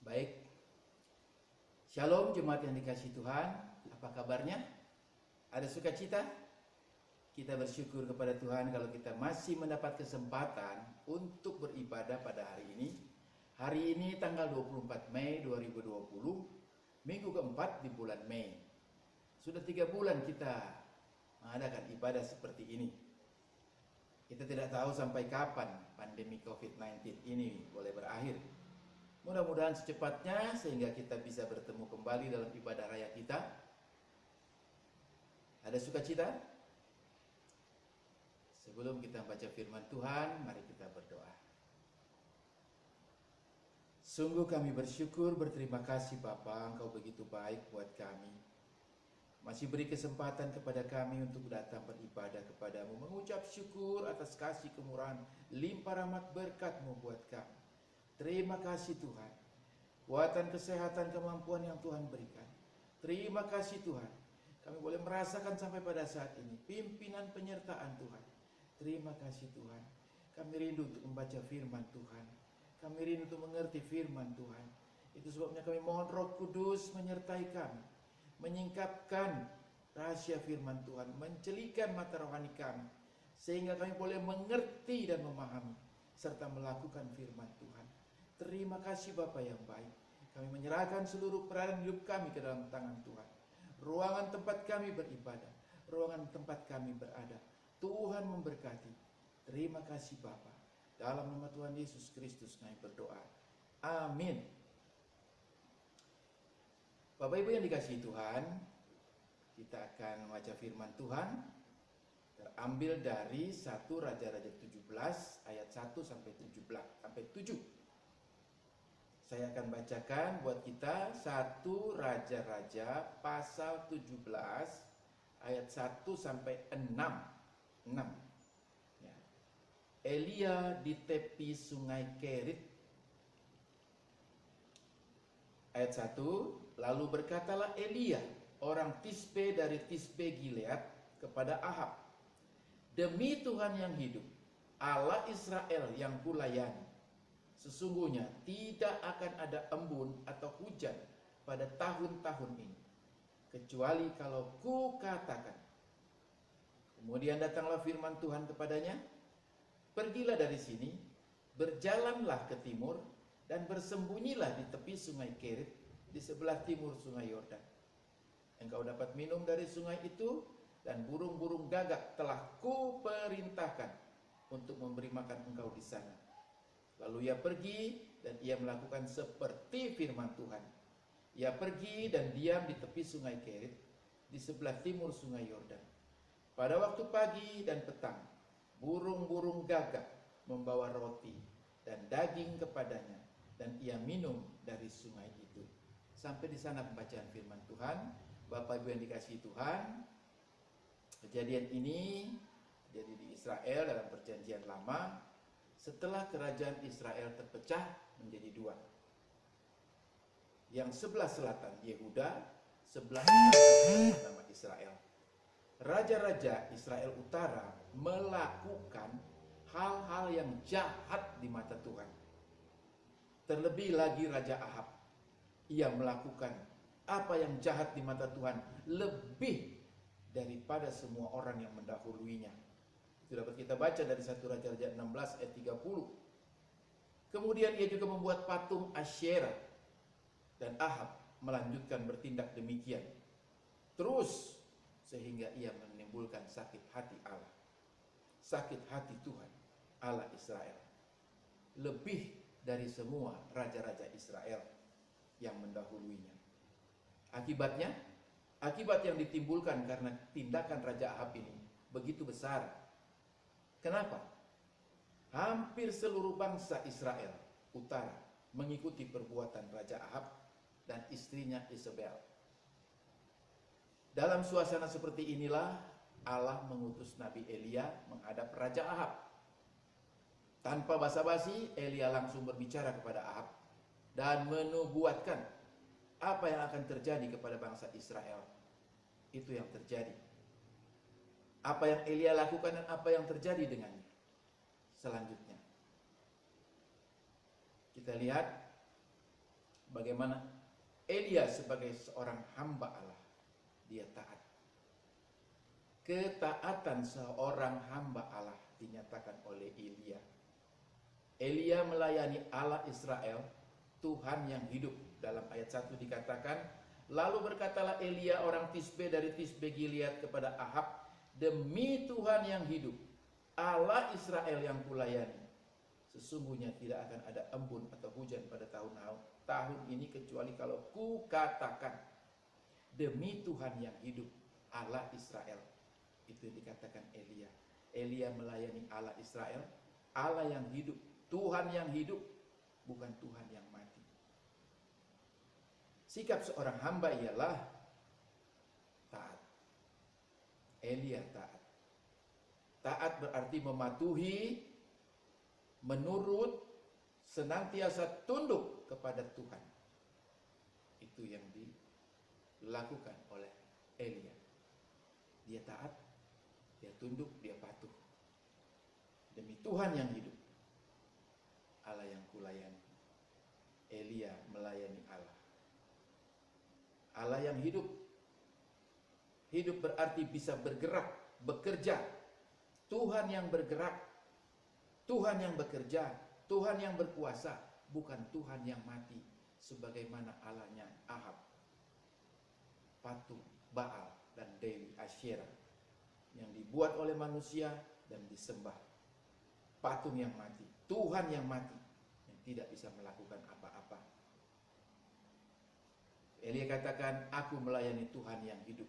Baik, Shalom jemaat yang dikasihi Tuhan, apa kabarnya? Ada sukacita? Kita bersyukur kepada Tuhan kalau kita masih mendapat kesempatan untuk beribadah pada hari ini. Hari ini tanggal 24 Mei 2020, minggu keempat di bulan Mei. Sudah 3 bulan kita mengadakan ibadah seperti ini. Kita tidak tahu sampai kapan pandemi COVID-19 ini boleh berakhir. Mudah-mudahan secepatnya sehingga kita bisa bertemu kembali dalam ibadah raya kita. Ada sukacita? Sebelum kita baca firman Tuhan, mari kita berdoa. Sungguh kami bersyukur, berterima kasih Bapa, Engkau begitu baik buat kami. Masih beri kesempatan kepada kami untuk datang beribadah kepadamu, mengucap syukur atas kasih kemurahan, limpah rahmat berkat-Mu buat kami. Terima kasih Tuhan, kuatan, kesehatan, kemampuan yang Tuhan berikan. Terima kasih Tuhan, kami boleh merasakan sampai pada saat ini pimpinan penyertaan Tuhan. Terima kasih Tuhan, kami rindu untuk membaca firman Tuhan. Kami rindu untuk mengerti firman Tuhan. Itu sebabnya kami mohon Roh Kudus menyertai kami, menyingkapkan rahasia firman Tuhan, mencelikan mata rohani kami, sehingga kami boleh mengerti dan memahami, serta melakukan firman Tuhan. Terima kasih Bapa yang baik. Kami menyerahkan seluruh peran hidup kami ke dalam tangan Tuhan. Ruangan tempat kami beribadah, ruangan tempat kami berada, Tuhan memberkati. Terima kasih Bapa. Dalam nama Tuhan Yesus Kristus kami berdoa. Amin. Bapak Ibu yang dikasihi Tuhan, kita akan membaca firman Tuhan terambil dari 1 Raja-Raja 17 ayat 1 sampai 7. Saya akan bacakan buat kita 1 Raja-Raja pasal 17 ayat 1 sampai 6. Ya. Elia di tepi sungai Kerit. Ayat 1, lalu berkatalah Elia, orang Tisbe dari Tisbe Gilead, kepada Ahab, demi Tuhan yang hidup, Allah Israel yang kulayani, sesungguhnya tidak akan ada embun atau hujan pada tahun-tahun ini, kecuali kalau ku katakan. Kemudian datanglah firman Tuhan kepadanya, pergilah dari sini, berjalanlah ke timur, dan bersembunyilah di tepi sungai Kerit, di sebelah timur sungai Yordan. Engkau dapat minum dari sungai itu, dan burung-burung gagak telah ku perintahkan untuk memberi makan engkau di sana. Lalu ia pergi dan ia melakukan seperti firman Tuhan. Ia pergi dan diam di tepi sungai Kerit, di sebelah timur sungai Yordan. Pada waktu pagi dan petang, burung-burung gagak membawa roti dan daging kepadanya, dan ia minum dari sungai itu. Sampai di sana pembacaan firman Tuhan. Bapak Ibu yang dikasihi Tuhan, kejadian ini terjadi di Israel dalam perjanjian lama, setelah kerajaan Israel terpecah menjadi 2. Yang sebelah selatan Yehuda, sebelah utara nama Israel. Raja-raja Israel Utara melakukan hal-hal yang jahat di mata Tuhan. Terlebih lagi Raja Ahab, ia melakukan apa yang jahat di mata Tuhan lebih daripada semua orang yang mendahuluinya. Itu dapat kita baca dari 1 Raja-Raja 16 ayat 30. Kemudian ia juga membuat patung Asyera, dan Ahab melanjutkan bertindak demikian terus sehingga ia menimbulkan sakit hati Allah, sakit hati Tuhan Allah Israel, lebih dari semua raja-raja Israel yang mendahuluinya. Akibat yang ditimbulkan karena tindakan Raja Ahab ini begitu besar. Kenapa? Hampir seluruh bangsa Israel Utara mengikuti perbuatan Raja Ahab dan istrinya Isabel. Dalam suasana seperti inilah Allah mengutus Nabi Elia menghadap Raja Ahab. Tanpa basa-basi, Elia langsung berbicara kepada Ahab dan menubuatkan apa yang akan terjadi kepada bangsa Israel. Itu yang terjadi. Apa yang Elia lakukan dan apa yang terjadi dengannya. Selanjutnya kita lihat bagaimana Elia sebagai seorang hamba Allah, dia taat. Ketaatan seorang hamba Allah dinyatakan oleh Elia. Elia melayani Allah Israel, Tuhan yang hidup. Dalam ayat 1 dikatakan, lalu berkatalah Elia orang Tisbe dari Tisbe Gilead kepada Ahab, demi Tuhan yang hidup, Allah Israel yang kulayani, sesungguhnya tidak akan ada embun atau hujan pada tahun ini kecuali kalau ku katakan, demi Tuhan yang hidup, Allah Israel. Itu yang dikatakan Elia. Elia melayani Allah Israel, Allah yang hidup, Tuhan yang hidup, bukan Tuhan yang mati. Sikap seorang hamba ialah taat. Elia taat. Taat berarti mematuhi, menurut, senantiasa tunduk kepada Tuhan. Itu yang dilakukan oleh Elia. Dia taat, dia tunduk, dia patuh. Demi Tuhan yang hidup, Allah yang kulayani. Elia melayani Allah. Allah yang hidup. Hidup berarti bisa bergerak, bekerja. Tuhan yang bergerak, Tuhan yang bekerja, Tuhan yang berkuasa, bukan Tuhan yang mati. Sebagaimana Allahnya Ahab, patung Baal dan Dewi Asyera yang dibuat oleh manusia dan disembah. Patung yang mati, Tuhan yang mati, yang tidak bisa melakukan apa-apa. Elia katakan, aku melayani Tuhan yang hidup,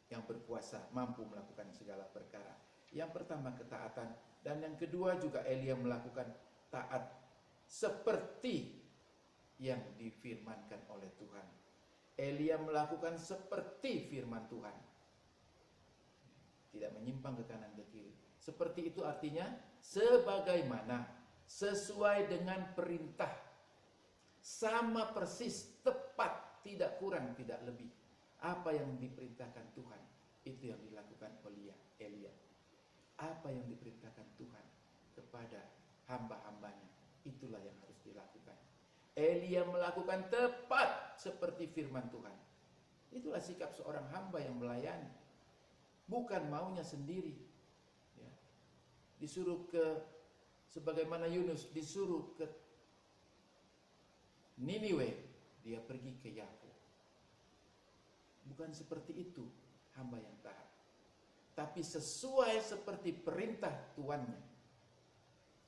yang berkuasa, mampu melakukan segala perkara. Yang pertama ketaatan, dan yang kedua juga Elia melakukan taat seperti yang difirmankan oleh Tuhan. Elia melakukan seperti firman Tuhan, tidak menyimpang ke kanan ke kiri. Seperti itu artinya sebagaimana, sesuai dengan perintah, sama persis, tepat, tidak kurang, tidak lebih. Apa yang diperintahkan Tuhan, itu yang dilakukan oleh Elia. Apa yang diperintahkan Tuhan kepada hamba-hambanya, itulah yang harus dilakukan. Elia melakukan tepat seperti firman Tuhan. Itulah sikap seorang hamba yang melayani, bukan maunya sendiri. Ya. Disuruh ke, sebagaimana Yunus disuruh ke Niniwe, dia pergi ke Yapo. Bukan seperti itu hamba yang taat, tapi sesuai seperti perintah tuannya.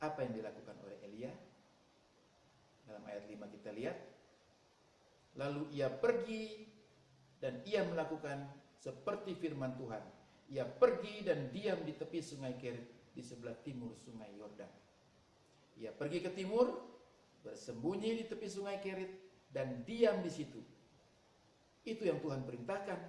Apa yang dilakukan oleh Elia? Dalam ayat 5 kita lihat, lalu ia pergi dan ia melakukan seperti firman Tuhan. Ia pergi dan diam di tepi sungai Kerit, di sebelah timur sungai Yordan. Ia pergi ke timur, bersembunyi di tepi sungai Kerit, dan diam di situ. Itu yang Tuhan perintahkan.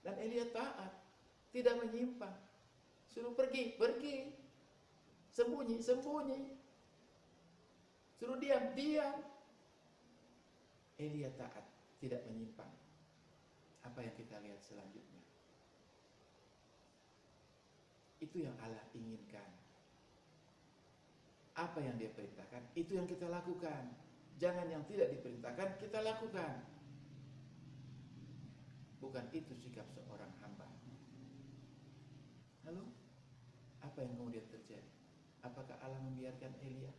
Dan Elia taat, tidak menyimpang. Suruh pergi, pergi. Sembunyi, sembunyi. Suruh diam, diam. Elia taat, tidak menyimpang. Apa yang kita lihat selanjutnya? Itu yang Allah inginkan. Apa yang dia perintahkan, itu yang kita lakukan. Jangan yang tidak diperintahkan kita lakukan. Bukan itu sikap seorang hamba. Lalu, apa yang kemudian terjadi? Apakah Allah membiarkan Elia?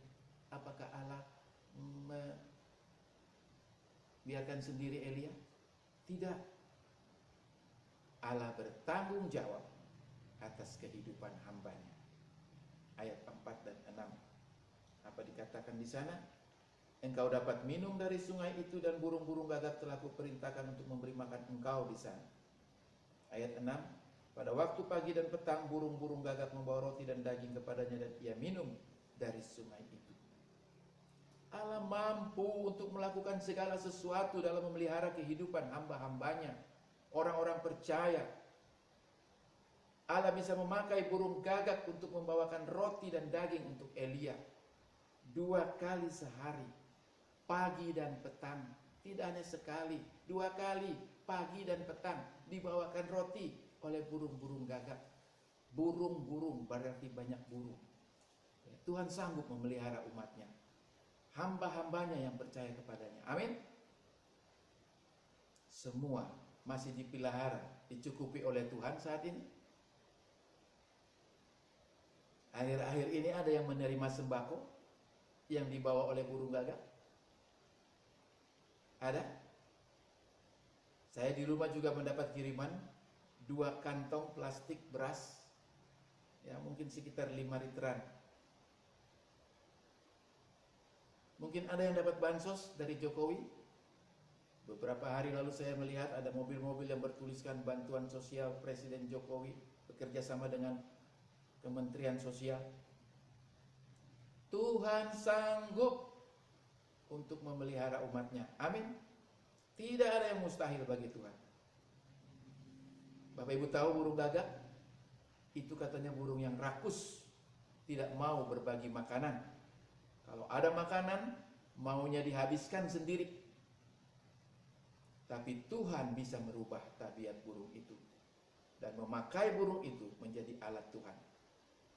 Apakah Allah membiarkan sendiri Elia? Tidak. Allah bertanggung jawab atas kehidupan hambanya. Ayat 4 dan 6. Apa dikatakan di sana? Engkau dapat minum dari sungai itu dan burung-burung gagak telah kuperintahkan untuk memberi makan engkau di sana. Ayat 6. Pada waktu pagi dan petang burung-burung gagak membawa roti dan daging kepadanya dan ia minum dari sungai itu. Allah mampu untuk melakukan segala sesuatu dalam memelihara kehidupan hamba-hambanya, orang-orang percaya. Allah bisa memakai burung gagak untuk membawakan roti dan daging untuk Elia 2 kali sehari, pagi dan petang. Tidak hanya sekali, 2 kali, pagi dan petang, dibawakan roti oleh burung-burung gagak. Burung-burung berarti banyak burung. Tuhan sanggup memelihara umatnya. hamba-hambanya yang percaya kepadanya. Amin. Semua masih dipelihara, dicukupi oleh Tuhan saat ini. Akhir-akhir ini ada yang menerima sembako yang dibawa oleh burung gagak? Ada? Saya di rumah juga mendapat kiriman 2 kantong plastik beras, ya mungkin sekitar 5 literan. Mungkin ada yang dapat bansos dari Jokowi. Beberapa hari lalu saya melihat ada mobil-mobil yang bertuliskan bantuan sosial Presiden Jokowi bekerja sama dengan Kementerian Sosial. Tuhan sanggup untuk memelihara umatnya. Amin. Tidak ada yang mustahil bagi Tuhan. Bapak Ibu tahu burung gagak? Itu katanya burung yang rakus, tidak mau berbagi makanan. Kalau ada makanan, maunya dihabiskan sendiri. Tapi Tuhan bisa merubah tabiat burung itu dan memakai burung itu menjadi alat Tuhan.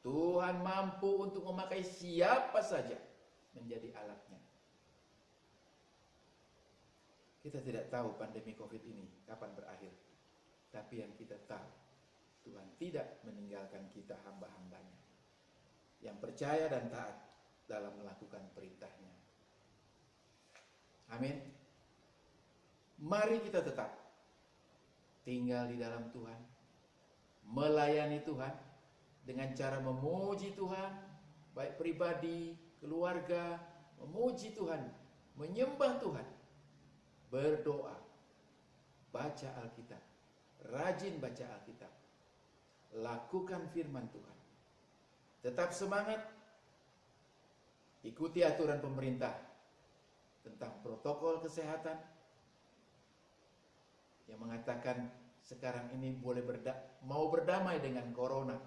Tuhan mampu untuk memakai siapa saja menjadi alatnya. Kita tidak tahu pandemi COVID ini kapan berakhir. Tapi yang kita tahu, Tuhan tidak meninggalkan kita hamba-hambanya yang percaya dan taat dalam melakukan perintahnya. Amin. Mari kita tetap tinggal di dalam Tuhan, melayani Tuhan dengan cara memuji Tuhan, baik pribadi, keluarga, memuji Tuhan, menyembah Tuhan, berdoa, baca Alkitab, rajin baca Alkitab, lakukan firman Tuhan. Tetap semangat, ikuti aturan pemerintah tentang protokol kesehatan yang mengatakan sekarang ini boleh mau berdamai dengan corona,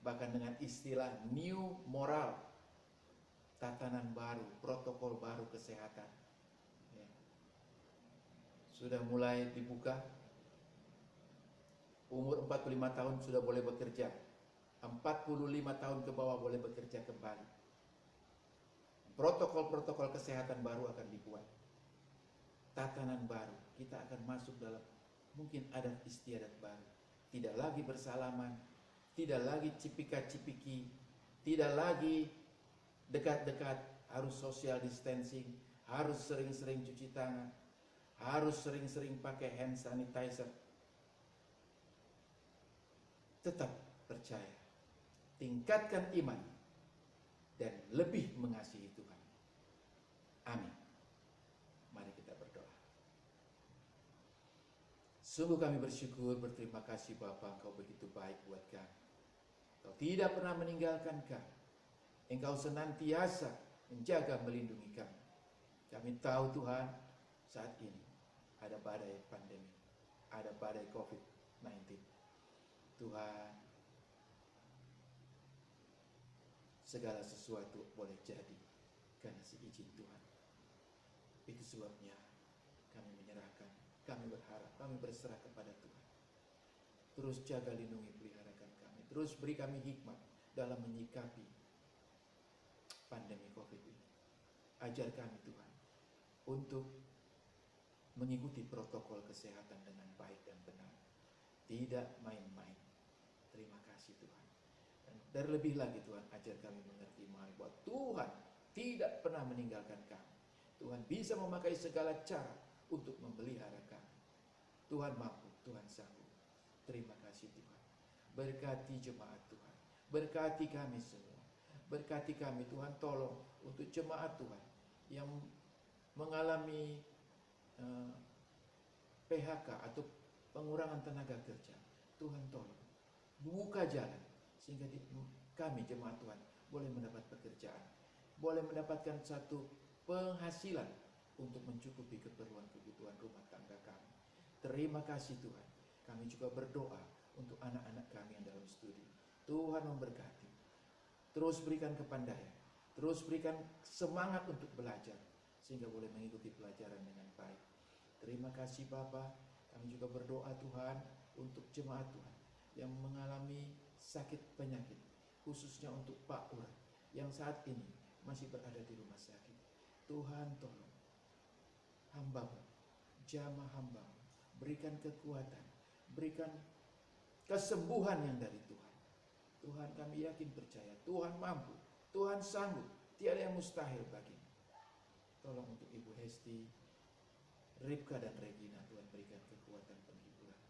bahkan dengan istilah new moral, tatanan baru, protokol baru kesehatan. Ya. Sudah mulai dibuka, umur 45 tahun sudah boleh bekerja, 45 tahun ke bawah boleh bekerja kembali. Protokol-protokol kesehatan baru akan dibuat. Tatanan baru, kita akan masuk dalam mungkin adat istiadat baru. Tidak lagi bersalaman, tidak lagi cipika-cipiki, tidak lagi dekat-dekat, harus social distancing, harus sering-sering cuci tangan, harus sering-sering pakai hand sanitizer. Tetap percaya, tingkatkan iman, dan lebih mengasihi Tuhan. Amin. Mari kita berdoa. Sungguh kami bersyukur, berterima kasih Bapa, Engkau begitu baik buat kami. Engkau tidak pernah meninggalkan kami. Engkau senantiasa menjaga, melindungi kami. Kami tahu Tuhan, saat ini ada badai pandemi, ada badai COVID-19. Tuhan, segala sesuatu boleh jadi karena seizin Tuhan. Itu sebabnya kami menyerahkan, kami berharap, kami berserah kepada Tuhan. Terus jaga, lindungi, peliharakan kami. Terus beri kami hikmat dalam menyikapi pandemi COVID ini. Ajar kami Tuhan untuk mengikuti protokol kesehatan dengan baik dan benar. Tidak main-main. Terima kasih Tuhan. Dan terlebih lagi Tuhan, ajar kami mengerti bahwa Tuhan tidak pernah meninggalkan kami. Tuhan bisa memakai segala cara untuk memelihara kami. Tuhan mampu, Tuhan sanggup. Terima kasih Tuhan. Berkati jemaat Tuhan. Berkati kami semua. Berkati kami Tuhan, tolong untuk jemaat Tuhan yang mengalami PHK atau pengurangan tenaga kerja. Tuhan tolong. Buka jalan sehingga kami jemaat Tuhan boleh mendapat pekerjaan. Boleh mendapatkan satu penghasilan untuk mencukupi keperluan-kebutuhan rumah tangga kami. Terima kasih Tuhan. Kami juga berdoa untuk anak-anak kami yang dalam studi. Tuhan memberkati. Terus berikan kepandaian. Terus berikan semangat untuk belajar. Sehingga boleh mengikuti pelajaran dengan baik. Terima kasih Bapa. Kami juga berdoa Tuhan untuk jemaat Tuhan yang mengalami sakit penyakit. Khususnya untuk Pak Ur yang saat ini masih berada di rumah sakit. Tuhan tolong hamba-Mu, jamah hamba-Mu, berikan kekuatan, berikan kesembuhan yang dari Tuhan. Tuhan, kami yakin percaya, Tuhan mampu, Tuhan sanggup, tiada yang mustahil bagimu. Tolong untuk Ibu Hesti, Ripka dan Regina, Tuhan berikan kekuatan penghiburan.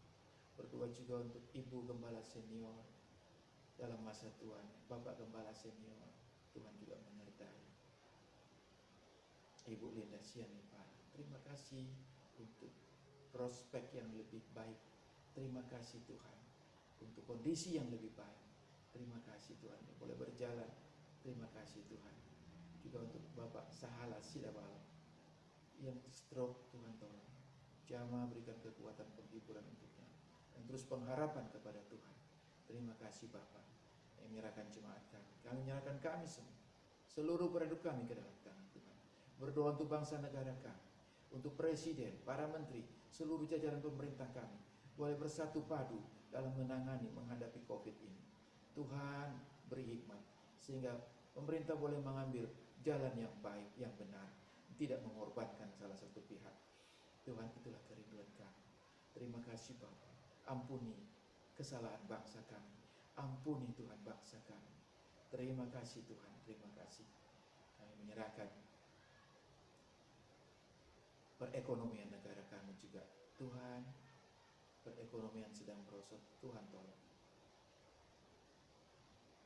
Berdoa juga untuk Ibu Gembala Senior dalam masa tuanya, Bapak Gembala Senior, Tuhan juga menyertai. Ibu Linda Sianipar, terima kasih untuk prospek yang lebih baik. Terima kasih Tuhan untuk kondisi yang lebih baik. Terima kasih Tuhan boleh berjalan. Terima kasih Tuhan juga untuk Bapak Sahala Sidabalo yang stroke. Tuhan tolong jamah, berikan kekuatan penghiburan untuknya dan terus pengharapan kepada Tuhan. Terima kasih Bapak yang menyerahkan jemaat kami menyerahkan kami semua, seluruh penduduk kami ke dalam tangan Tuhan. Berdoa untuk bangsa negara kami, untuk presiden, para menteri, seluruh jajaran pemerintah kami boleh bersatu padu dalam menghadapi COVID ini. Tuhan beri hikmat sehingga pemerintah boleh mengambil jalan yang baik, yang benar, tidak mengorbankan salah satu pihak. Tuhan, itulah kerinduan kami. Terima kasih Bapak. Ampuni kesalahan bangsa kami. Ampuni Tuhan bangsa kami. Terima kasih Tuhan, terima kasih. Kami menyerahkan perekonomian negara kami juga. Tuhan, perekonomian sedang merosot. Tuhan tolong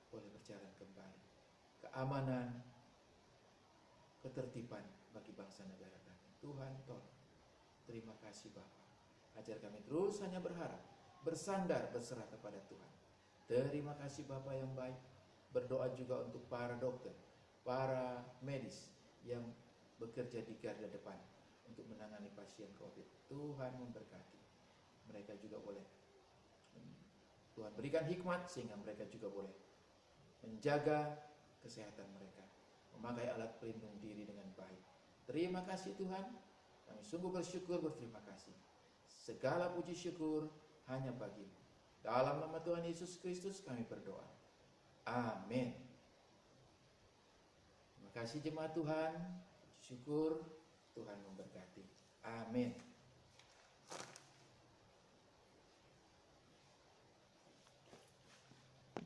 boleh berjalan kembali. Keamanan, ketertiban bagi bangsa negara kami. Tuhan tolong. Terima kasih Bapak. Ajar kami terus hanya berharap, bersandar, berserah kepada Tuhan. Terima kasih Bapak yang baik. Berdoa juga untuk para dokter, para medis yang bekerja di garda depan untuk menangani pasien COVID. Tuhan memberkati. Mereka juga boleh, Tuhan berikan hikmat sehingga mereka juga boleh menjaga kesehatan mereka, memakai alat pelindung diri dengan baik. Terima kasih Tuhan. Kami sungguh bersyukur, berterima kasih. Segala puji syukur hanya bagi-Mu. Dalam nama Tuhan Yesus Kristus kami berdoa. Amin. Terima kasih jemaat Tuhan. Syukur, Tuhan memberkati. Amin.